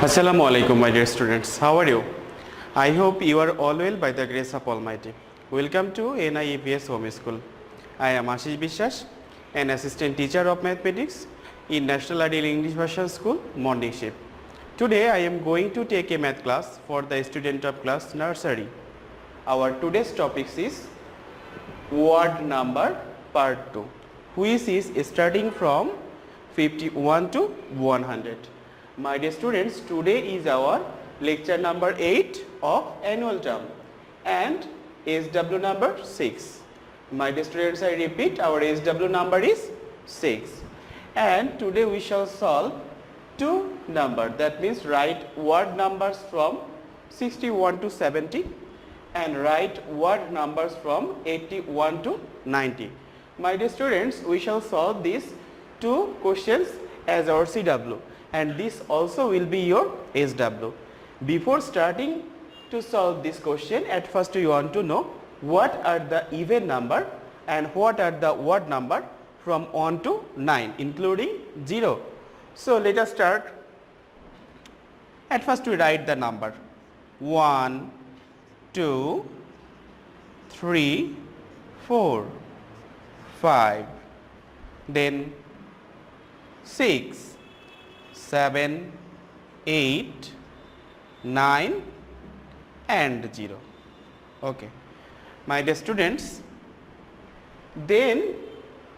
Assalamu alaikum, my dear students. How are you? I hope you are all well by the grace of Almighty. Welcome to NIEPS Home School. I am Ashis Biswas, an assistant teacher of mathematics in National Ideal English Version School, morning shift. Today I am going to take a math class for the student of class nursery. Our today's topic is word number part 2, which is starting from 51 to 100. My dear students, today is our lecture number 8 of annual term and SW number 6. My dear students, I repeat, our SW number is 6, and today we shall solve two numbers, that means write word numbers from 61 to 70 and write word numbers from 81 to 90. My dear students, we shall solve these two questions as our CW, and this also will be your SW. Before starting to solve this question, at first we want to know what are the even number and what are the word number from 1 to 9 including 0. So let us start. At first we write the number 1, 2, 3, 4, 5, then 6, 7, 8, 9 and 0. Okay. My dear students, then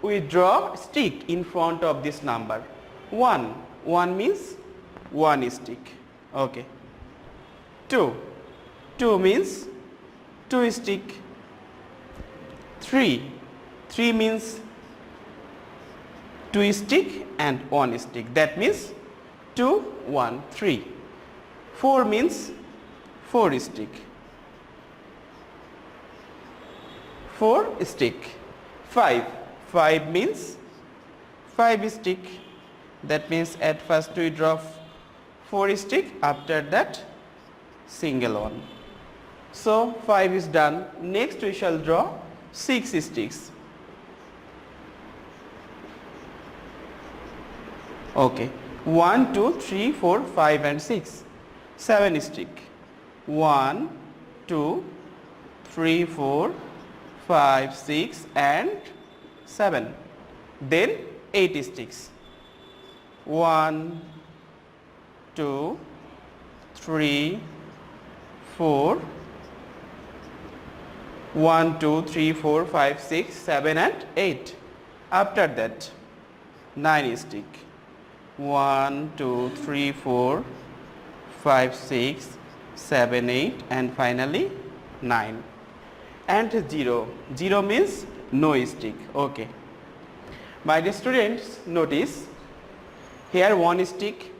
we draw stick in front of this number. 1 means 1 stick. Okay. 2 means 2 stick. 3 means 2 stick and 1 stick. That means 2, 1, 3. 4 means 4 stick. 4 stick. 5 means 5 stick. That means at first we draw 4 stick, after that single one. So 5 is done. Next we shall draw 6 sticks. Okay. 1, 2, 3, 4, 5 and 6. 7 stick. 1, 2, 3, 4, 5, 6 and 7. Then 8 sticks. 1, 2, 3, 4, 1, 2, 3, 4, 5, 6, 7 and 8. After that 9 stick. 1, 2, 3, 4, 5, 6, 7, 8 and finally 9. And 0. 0 means no stick. Okay. My dear students, notice here 1 stick,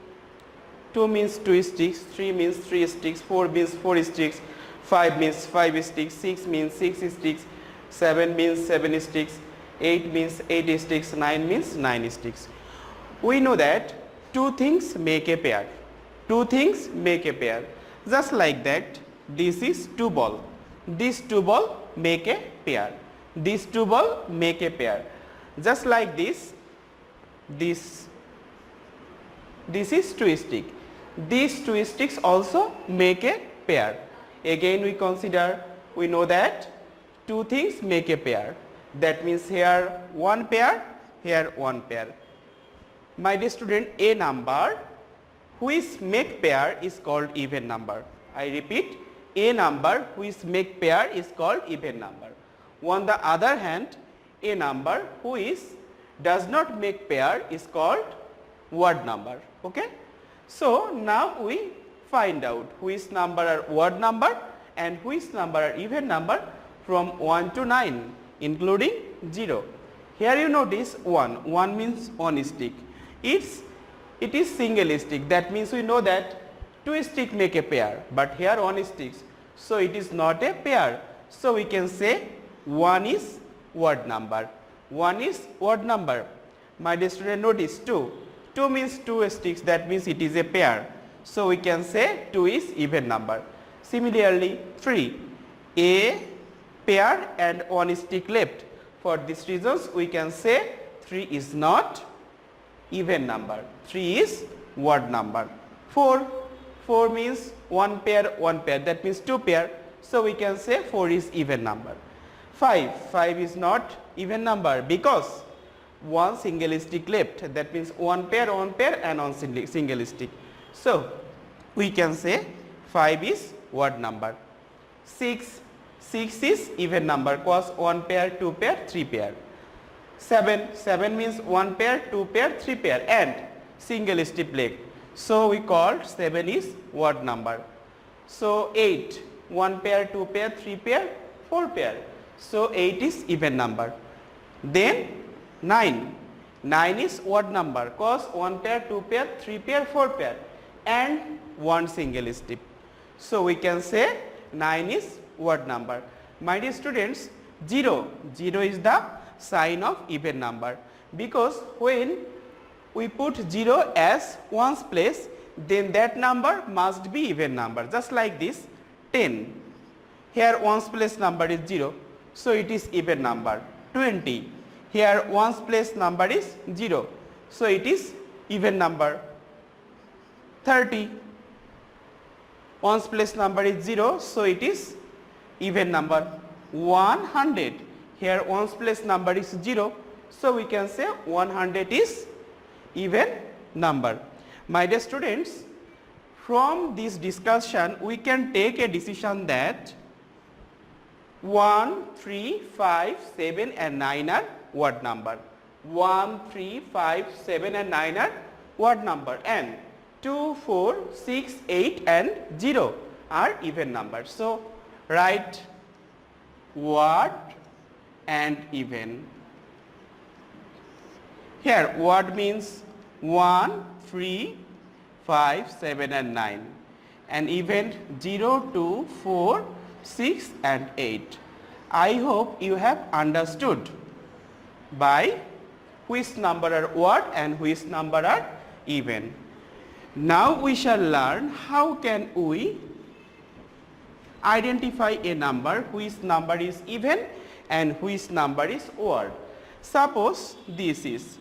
2 means 2 sticks, 3 means 3 sticks, 4 means 4 sticks, 5 means 5 sticks, 6 means 6 sticks, 7 means 7 sticks, 8 means 8 sticks, 9 means 9 sticks. We know that two things make a pair. Two things make a pair. Just like that, this is 2 ball. These 2 ball make a pair. These 2 ball make a pair. Just like this, this is 2 stick. These 2 sticks also make a pair. Again we consider, we know that two things make a pair. That means here 1 pair, here 1 pair. My dear student, a number which make pair is called even number. I repeat, a number which make pair is called even number. On the other hand, a number which does not make pair is called word number. Okay? So now we find out which number are word number and which number are even number from 1 to 9 including 0. Here you notice 1. 1 means 1 stick. It is single stick. That means we know that 2 stick make a pair, but here 1 sticks, so it is not a pair. So we can say 1 is word number. 1 is word number. My dear student, notice 2. 2 means 2 sticks. That means it is a pair. So we can say 2 is even number. Similarly, 3. A pair and 1 stick left. For these reasons we can say 3 is not even number, 3 is word number. 4, 4 means one pair, that means 2 pair. So we can say 4 is even number. 5 is not even number because one single stick left, that means one pair and one single stick. So we can say 5 is odd number. 6 is even number because one pair, 2 pair, 3 pair. 7 means one pair, 2 pair, 3 pair and single stick leg. So we called 7 is odd number. So 8, one pair, 2 pair, 3 pair, 4 pair. So 8 is even number. Then 9 is odd number because one pair, 2 pair, 3 pair, 4 pair and one single stick. So we can say 9 is odd number. My dear students, 0 is the sign of even number because when we put 0 as ones place, then that number must be even number. Just like this 10, here ones place number is 0, so it is even number. 20, here ones place number is 0, so it is even number. 30, ones place number is 0, so it is even number. 100, here ones place number is 0, so we can say 100 is even number. My dear students, from this discussion we can take a decision that 1, 3, 5, 7 and 9 are odd number. 1, 3, 5, 7 and 9 are odd number and 2, 4, 6, 8 and 0 are even numbers. So write odd and even. Here odd means 1, 3, 5, 7 and 9 and even 0, 2, 4, 6 and 8. I hope you have understood by which number are odd and which number are even. Now we shall learn how can we identify a number which number is even and which number is odd. Suppose this is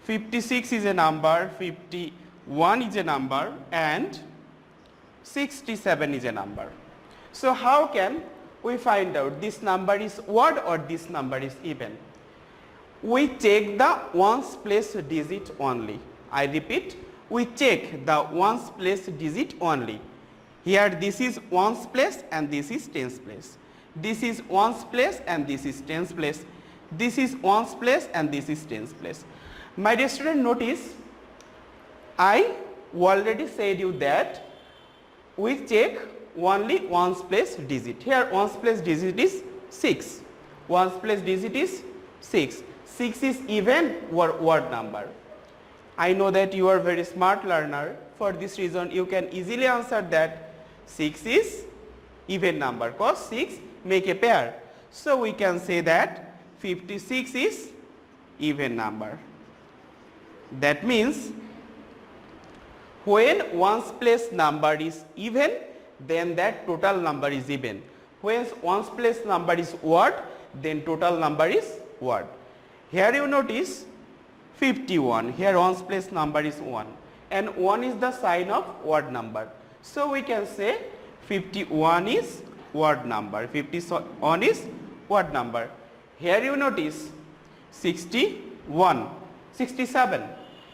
56 is a number, 51 is a number and 67 is a number. So how can we find out this number is odd or this number is even? We check the ones place digit only. I repeat, we check the ones place digit only. Here this is ones place and this is tens place. This is ones place and this is tens place. This is ones place and this is tens place. My dear student, notice I already said you that we check only ones place digit. Here ones place digit is 6. Ones place digit is 6. 6 is even or odd number. I know that you are very smart learner. For this reason you can easily answer that 6 is even number because 6 make a pair. So we can say that 56 is even number. That means when ones place number is even, then that total number is even. When ones place number is odd, then total number is odd. Here you notice 51, here ones place number is 1 and 1 is the sign of odd number. So we can say 51 is odd number, 51 is odd number. Here you notice 61, 67,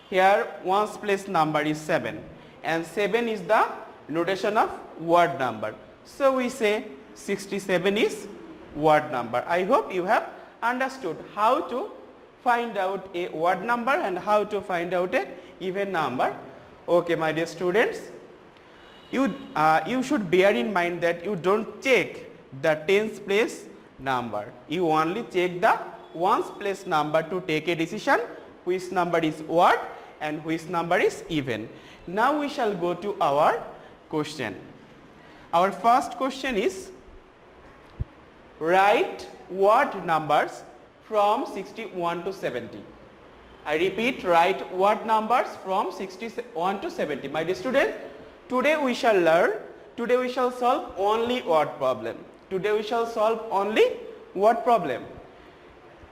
here ones place number is 7 and 7 is the notation of odd number. So we say 67 is odd number. I hope you have understood how to find out a odd number and how to find out a even number. Okay, my dear students, you should bear in mind that you don't check the tens place number. You only check the ones place number to take a decision which number is odd and which number is even. Now we shall go to our question. Our first question is write odd numbers from 61 to 70. I repeat, write odd numbers from 61 to 70. My dear student, today we shall solve only odd problem. Today we shall solve only odd problem.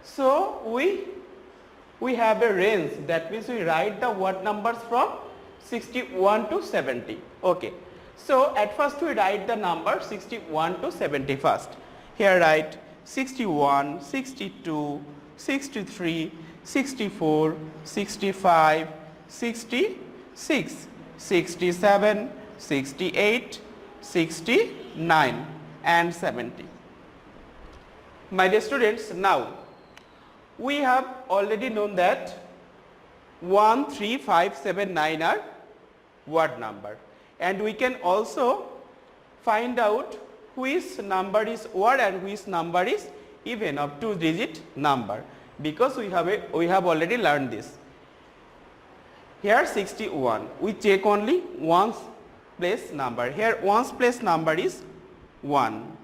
So we have a range, that means we write the odd numbers from 61 to 70. Okay. So at first we write the number 61 to 70 first. Here write 61, 62, 63, 64, 65, 66, 67, 68, 69 and 70. My dear students, now we have already known that 1, 3, 5, 7, 9 are odd number, and we can also find out which number is odd and which number is even of 2-digit number, because we have already learned this. Here 61, we check only ones place number. Here ones place number is 1.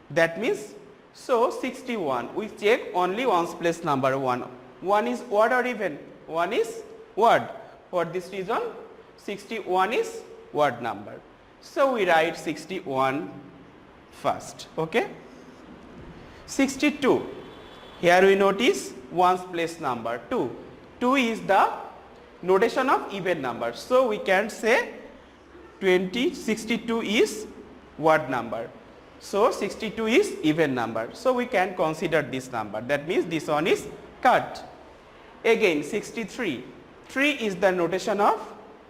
That means, so 61, we check only ones place number 1. 1 is odd or even? 1 is odd. For this reason, 61 is odd number. So we write 61 first. Okay. 62. Here we notice ones place number 2. 2 is the notation of even number. So we can say 62 is odd number. So 62 is even number. So we can consider this number. That means this one is cut. Again 63. 3 is the notation of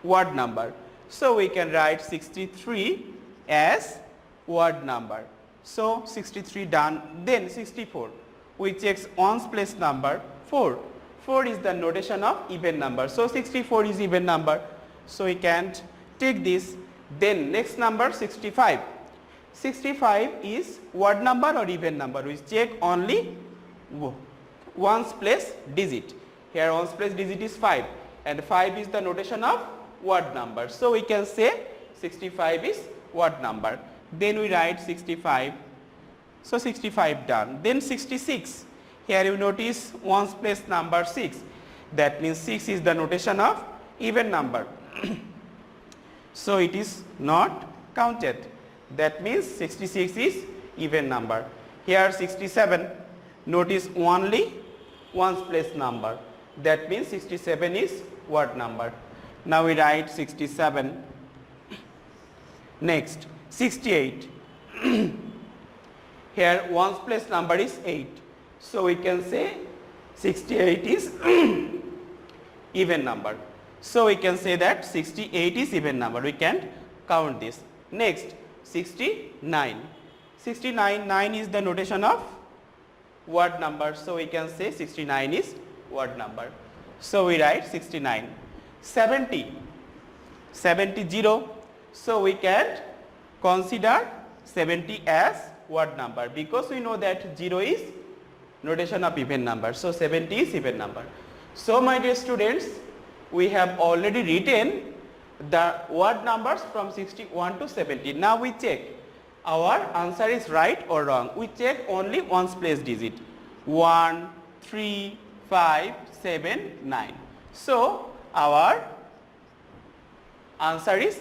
odd number. So we can write 63 as odd number. So 63 done. Then 64. We check ones place number 4. 4 is the notation of even number. So 64 is even number. So we can take this. Then next number 65. 65 is odd number or even number. We check only ones place digit. Here ones place digit is 5, and 5 is the notation of odd number. So we can say 65 is odd number. Then we write 65. So 65 done. Then 66. Here you notice ones place number 6. That means 6 is the notation of even number. So it is not counted. That means 66 is even number. Here 67. Notice only ones place number. That means 67 is odd number. Now we write 67. Next 68. Here ones place number is 8. So we can say 68 is even number. So we can say that 68 is even number. We can count this. Next 69. 69, 9 is the notation of odd number. So we can say 69 is odd number. So we write 69. 70. 0. So we can consider 70 as odd number, because we know that 0 is notation of even number. So 70 is even number. So my dear students, we have already written the odd numbers from 61 to 70. Now we check our answer is right or wrong. We check only ones place digit. 1, 3, 5, 7, 9. So our answer is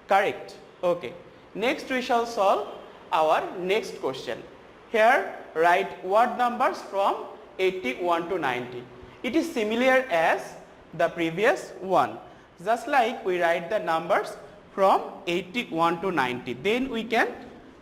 correct. Okay. Next we shall solve our next question. Here write odd numbers from 81 to 90. It is similar as the previous one. Just like we write the numbers from 81 to 90. Then we can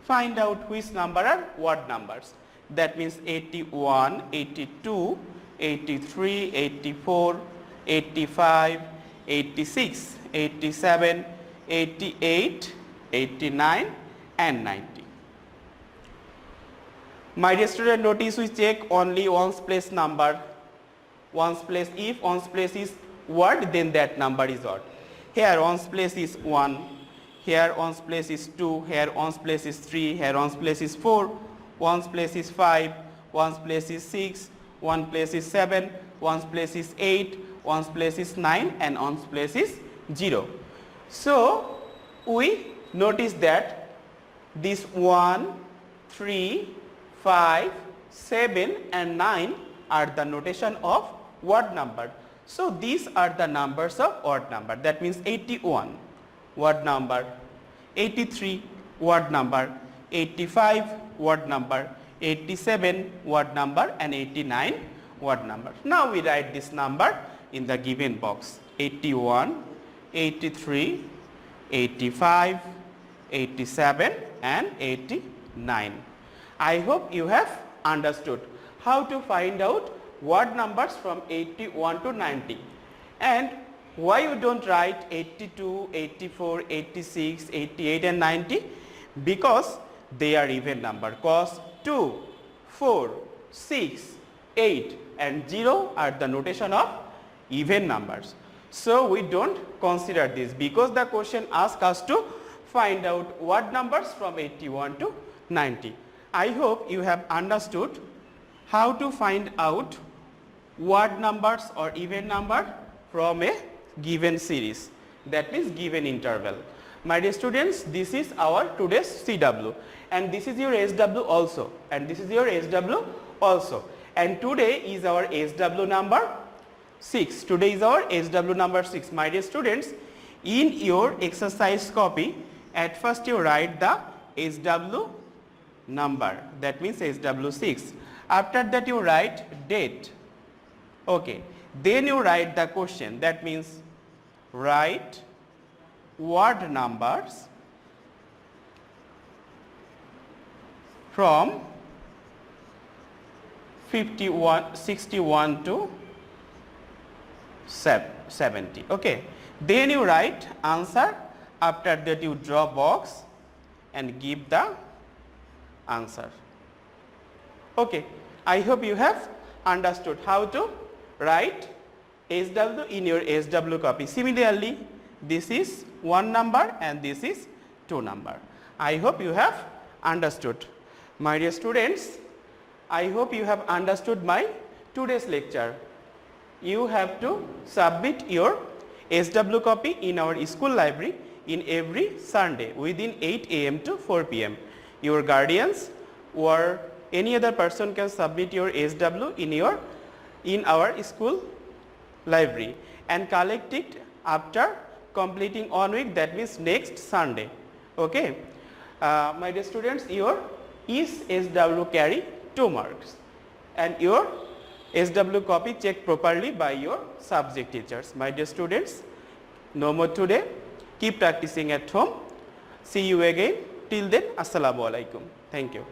find out which number are odd numbers. That means 81, 82, 83, 84, 85, 86, 87, 88, 89 and 90. My dear student, notice we check only ones place number. Ones place, if ones place is odd, then that number is odd. Here ones place is 1, here ones place is 2, here ones place is 3, here ones place is 4, ones place is 5, ones place is 6, one place is 7, ones place is 8, ones place is 9 and ones place is 0. So we notice that this 1, 3, 5, 7 and 9 are the notation of odd number. So these are the numbers of odd number. That means 81 odd number, 83 odd number, 85 odd number, 87 odd number and 89 odd number. Now we write this number in the given box. 81, 83, 85, 87 and 89. I hope you have understood how to find out odd numbers from 81 to 90 and why you don't write 82, 84, 86, 88 and 90, because they are even number, cause 2, 4, 6, 8 and 0 are the notation of even numbers. So we don't consider this because the question asks us to find out odd numbers from 81 to 90. I hope you have understood how to find out odd numbers or even number from a given series, that means given interval. My dear students, this is our today's CW and this is your SW also and this is your SW also, and today is our SW number 6. Today is our SW number 6. My dear students, in your exercise copy, at first you write the SW number, that means SW6. After that you write date. Okay. Then you write the question, that means write odd numbers from 61 to 70. Okay. Then you write answer. After that you draw box and give the answer. Okay. I hope you have understood how to write SW in your SW copy. Similarly, this is one number and this is two number. I hope you have understood. My dear students, I hope you have understood my today's lecture. You have to submit your SW copy in our school library in every Sunday within 8 AM to 4 PM. Your guardians or any other person can submit your SW in our school library and collect it after completing 1 week, that means next Sunday. Okay. My dear students, your each SW carry 2 marks and your SW copy checked properly by your subject teachers. My dear students, no more today. Keep practicing at home. See you again. Till then, Assalamu alaikum. Thank you.